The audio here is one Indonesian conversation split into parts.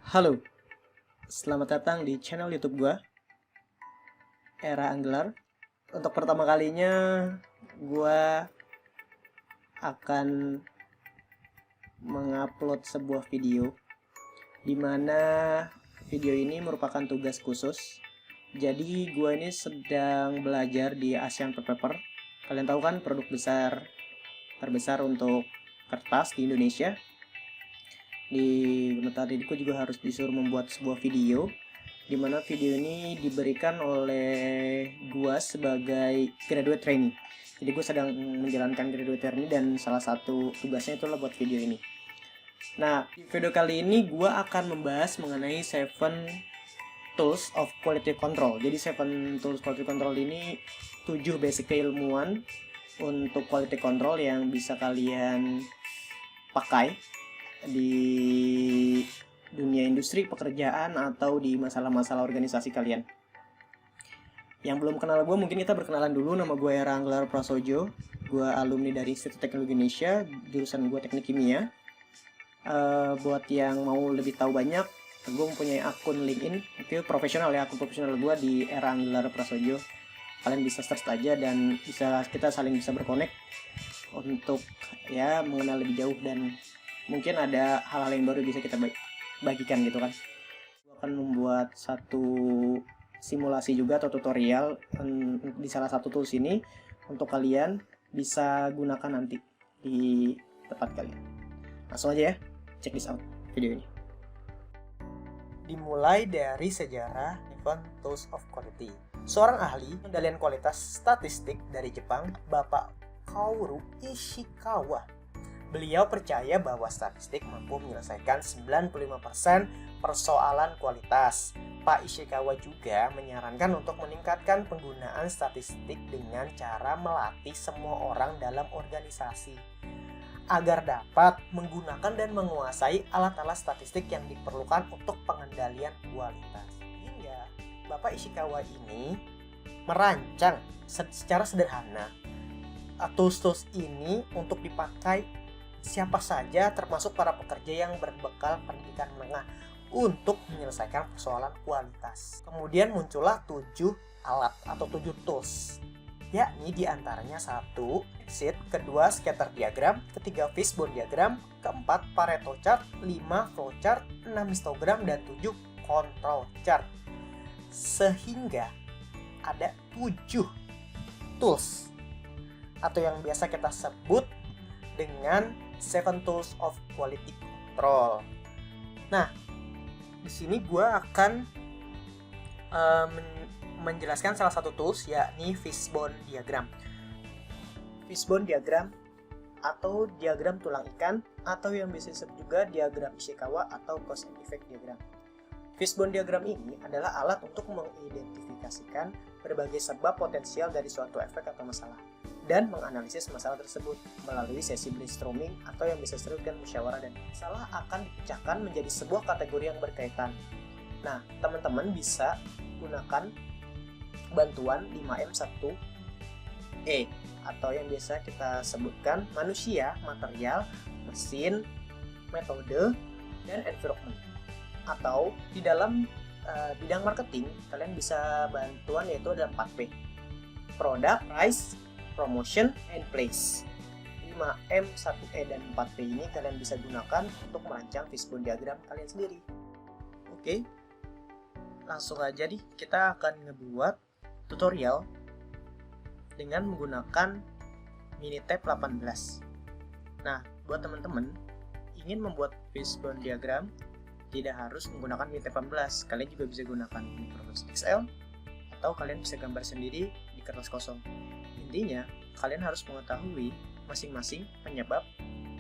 Halo, selamat datang di channel YouTube gua, Era Anggelar. Untuk pertama kalinya, gua akan mengupload sebuah video, di mana video ini merupakan tugas khusus. Jadi, gua ini sedang belajar di Asian Paper. Kalian tahu kan, produk terbesar untuk kertas di Indonesia. Di tadiku juga harus disuruh membuat sebuah video, di mana video ini diberikan oleh gua sebagai graduate trainee. Jadi gue sedang menjalankan graduate trainee dan salah satu tugasnya itulah buat video ini. Nah, di video kali ini gua akan membahas mengenai 7 tools of quality control. Jadi 7 tools quality control ini 7 basic keilmuan untuk quality control yang bisa kalian pakai di dunia industri, pekerjaan, atau di masalah-masalah organisasi kalian. Yang belum kenal gue, mungkin kita berkenalan dulu. Nama gue Era Anggelar Prasojo. Gue alumni dari Institut Teknologi Indonesia, jurusan gue teknik kimia. Buat yang mau lebih tahu banyak, gue mempunyai akun LinkedIn, itu profesional ya, akun profesional gue di Era Anggelar Prasojo. Kalian bisa search aja dan kita saling bisa berkonek untuk ya mengenal lebih jauh, dan mungkin ada hal-hal yang baru bisa kita bagikan gitu kan. Gue akan membuat satu simulasi juga atau tutorial di salah satu tools ini untuk kalian bisa gunakan nanti di tempat kalian. Langsung aja ya, check this out video ini. Dimulai dari sejarah 7 Tools of Quality. Seorang ahli pengendalian kualitas statistik dari Jepang, Bapak Kaoru Ishikawa. Beliau percaya bahwa statistik mampu menyelesaikan 95% persoalan kualitas. Pak Ishikawa juga menyarankan untuk meningkatkan penggunaan statistik dengan cara melatih semua orang dalam organisasi agar dapat menggunakan dan menguasai alat-alat statistik yang diperlukan untuk pengendalian kualitas. Hingga Bapak Ishikawa ini merancang secara sederhana tools-tools ini untuk dipakai siapa saja, termasuk para pekerja yang berbekal pendidikan menengah, untuk menyelesaikan persoalan kualitas. Kemudian muncullah 7 alat atau 7 tools, yakni diantaranya 1. Sheet, kedua scatter diagram, ketiga fishbone diagram, keempat Pareto chart, 5 flowchart, 6 histogram, dan 7 control chart. Sehingga ada 7 tools atau yang biasa kita sebut dengan 7 Tools of Quality Control. Nah, di sini gue akan menjelaskan salah satu tools, yakni fishbone diagram. Fishbone diagram atau diagram tulang ikan, atau yang bisa disebut juga diagram Ishikawa atau cause and effect diagram. Fishbone diagram ini adalah alat untuk mengidentifikasikan berbagai sebab potensial dari suatu efek atau masalah, dan menganalisis masalah tersebut melalui sesi brainstorming atau yang bisa disebut dengan musyawarah, dan masalah akan dipecahkan menjadi sebuah kategori yang berkaitan. Nah, teman-teman bisa gunakan bantuan 5M1E atau yang biasa kita sebutkan manusia, material, mesin, metode, dan environment. Atau di dalam bidang marketing, kalian bisa bantuan yaitu ada 4P: product, price, promotion, and place. 5M, 1E, dan 4P ini kalian bisa gunakan untuk merancang fishbone diagram kalian sendiri. Oke, langsung aja nih, kita akan ngebuat tutorial dengan menggunakan Minitab 18. Nah, buat teman-teman ingin membuat fishbone diagram, tidak harus menggunakan Minitab 18. Kalian juga bisa gunakan Microsoft Excel, atau kalian bisa gambar sendiri di kertas kosong. Intinya, kalian harus mengetahui masing-masing penyebab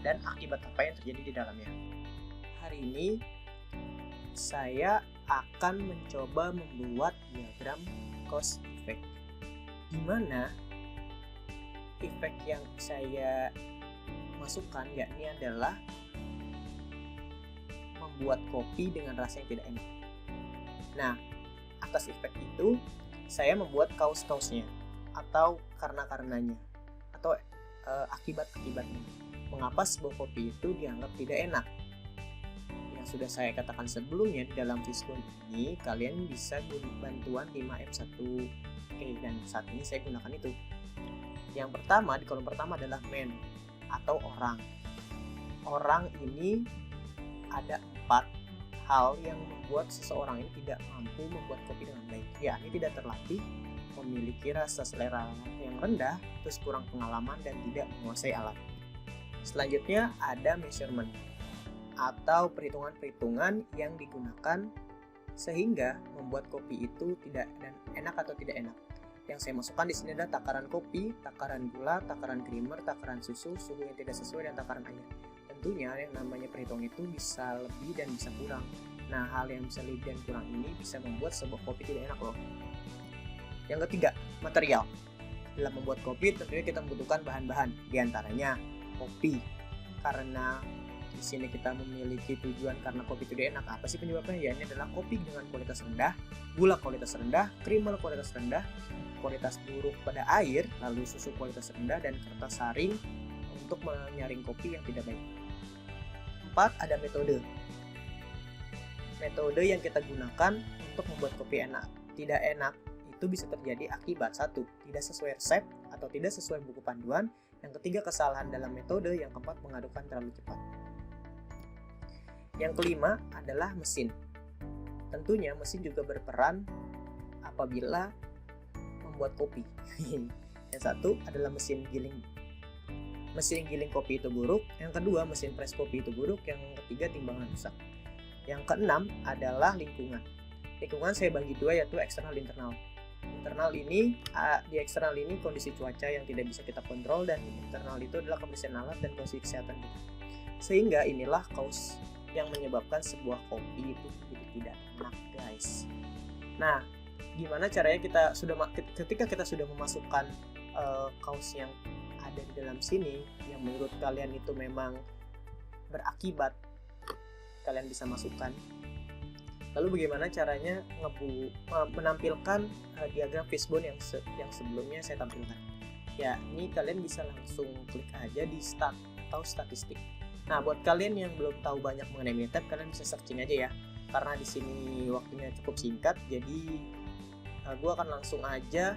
dan akibat apa yang terjadi di dalamnya. Hari ini, saya akan mencoba membuat diagram cause effect, di mana efek yang saya masukkan yakni adalah membuat kopi dengan rasa yang tidak enak. Nah, atas efek itu, saya membuat cause-nya atau karena-karenanya atau akibat-akibatnya. Mengapa sebuah kopi itu dianggap tidak enak? Yang sudah saya katakan sebelumnya, di dalam Fishbone ini kalian bisa bantuan 5M1. Oke, dan saat ini saya gunakan itu. Yang pertama, di kolom pertama adalah man atau orang. Orang ini ada 4 hal yang membuat seseorang ini tidak mampu membuat kopi dengan baik. Yakni tidak terlatih, memiliki rasa selera yang rendah, terus kurang pengalaman dan tidak menguasai alat. Selanjutnya ada measurement atau perhitungan-perhitungan yang digunakan sehingga membuat kopi itu tidak enak atau tidak enak. Yang saya masukkan di sini adalah takaran kopi, takaran gula, takaran creamer, takaran susu, suhu yang tidak sesuai, dan takaran air. Tentunya yang namanya perhitungan itu bisa lebih dan bisa kurang. Nah, hal yang bisa lebih dan kurang ini bisa membuat sebuah kopi tidak enak loh. Yang ketiga, material. Dalam membuat kopi tentunya kita membutuhkan bahan-bahan, diantaranya kopi. Karena di sini kita memiliki tujuan karena kopi itu tidak enak. Apa sih penyebabnya? Ya, ini adalah kopi dengan kualitas rendah, gula kualitas rendah, creamer kualitas rendah, kualitas buruk pada air, lalu susu kualitas rendah, dan kertas saring untuk menyaring kopi yang tidak baik. 4. Ada metode. Metode yang kita gunakan untuk membuat kopi enak. Tidak enak itu bisa terjadi akibat 1. Tidak sesuai resep atau tidak sesuai buku panduan. Yang ketiga, kesalahan dalam metode. Yang keempat, mengadukkan terlalu cepat. Yang kelima adalah mesin. Tentunya mesin juga berperan apabila membuat kopi. Yang satu adalah mesin giling. Mesin giling kopi itu buruk. Yang kedua, mesin press kopi itu buruk. Yang ketiga, timbangan rusak. Yang keenam adalah lingkungan. Lingkungan saya bagi dua, yaitu eksternal dan internal. Internal ini, di eksternal ini kondisi cuaca yang tidak bisa kita kontrol, dan internal itu adalah kebersihan alat dan kondisi kesehatan kita. Sehingga inilah cause yang menyebabkan sebuah kopi itu jadi tidak enak, guys. Nah, gimana caranya ketika kita sudah memasukkan cause yang ada di dalam sini yang menurut kalian itu memang berakibat, kalian bisa masukkan. Lalu bagaimana caranya menampilkan diagram Fishbone yang sebelumnya saya tampilkan? Ya, ini kalian bisa langsung klik aja di start atau statistik. Nah, buat kalian yang belum tahu banyak mengenai Minitab, kalian bisa searching aja ya. Karena di sini waktunya cukup singkat, jadi gue akan langsung aja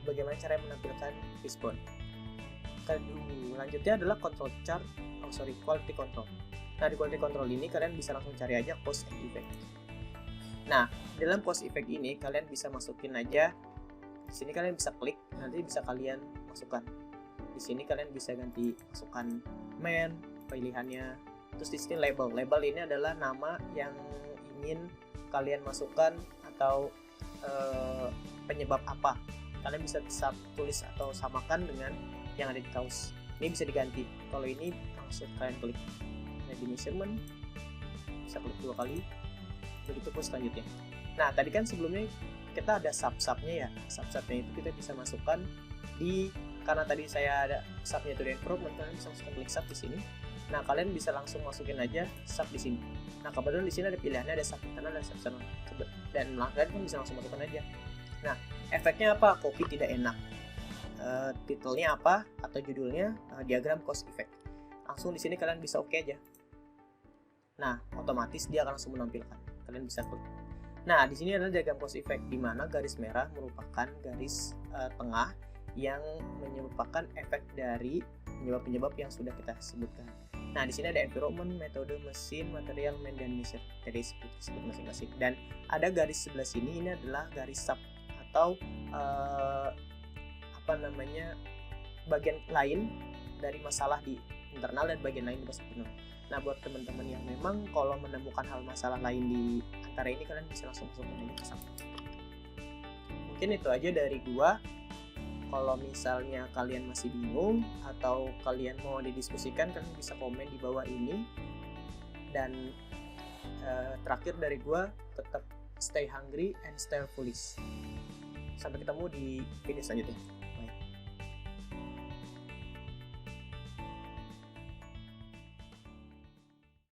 bagaimana cara menampilkan Fishbone. Selanjutnya adalah quality control. Nah, di quality control ini kalian bisa langsung cari aja cause and effect. Nah, dalam cause effect ini kalian bisa masukin aja. Di sini kalian bisa klik, nanti bisa kalian masukkan. Di sini kalian bisa ganti masukkan man, pilihannya. Terus di sini label. Label ini adalah nama yang ingin kalian masukkan atau penyebab apa. Kalian bisa tulis atau samakan dengan yang ada di cause. Ini bisa diganti. Kalau ini langsung kalian klik. Di measurement bisa klik 2 kali, begitu pun selanjutnya. Nah, tadi kan sebelumnya kita ada sub-subnya ya. Sub-subnya itu kita bisa masukkan karena tadi saya ada subnya itu di improvement, kalian bisa masukkan klik sub di sini. Nah, kalian bisa langsung masukin aja sub di sini. Nah, kebetulan di sini ada pilihannya, ada sub internal dan sub external, dan kalian kan bisa langsung masukkan aja. Nah, efeknya apa? Kopi tidak enak. Titelnya apa atau judulnya diagram cause effect. Langsung di sini kalian bisa oke aja. Nah, otomatis dia akan langsung menampilkan. Kalian bisa klik. Nah, di sini adalah diagram cause effect, di mana garis merah merupakan garis tengah yang menyebabkan efek dari penyebab-penyebab yang sudah kita sebutkan. Nah, di sini ada environment, metode, mesin, material, man, dan measure. Jadi sebut masing-masing. Dan ada garis sebelah sini, ini adalah garis sub atau bagian lain dari masalah di internal dan bagian lain di eksternal. Nah, buat teman-teman yang memang kalau menemukan hal masalah lain di antara ini, kalian bisa langsung masukkan aja ke sub. Mungkin itu aja dari gua. Kalau misalnya kalian masih bingung atau kalian mau didiskusikan, kalian bisa komen di bawah ini. Dan terakhir dari gua, tetap stay hungry and stay foolish. Sampai ketemu di video selanjutnya.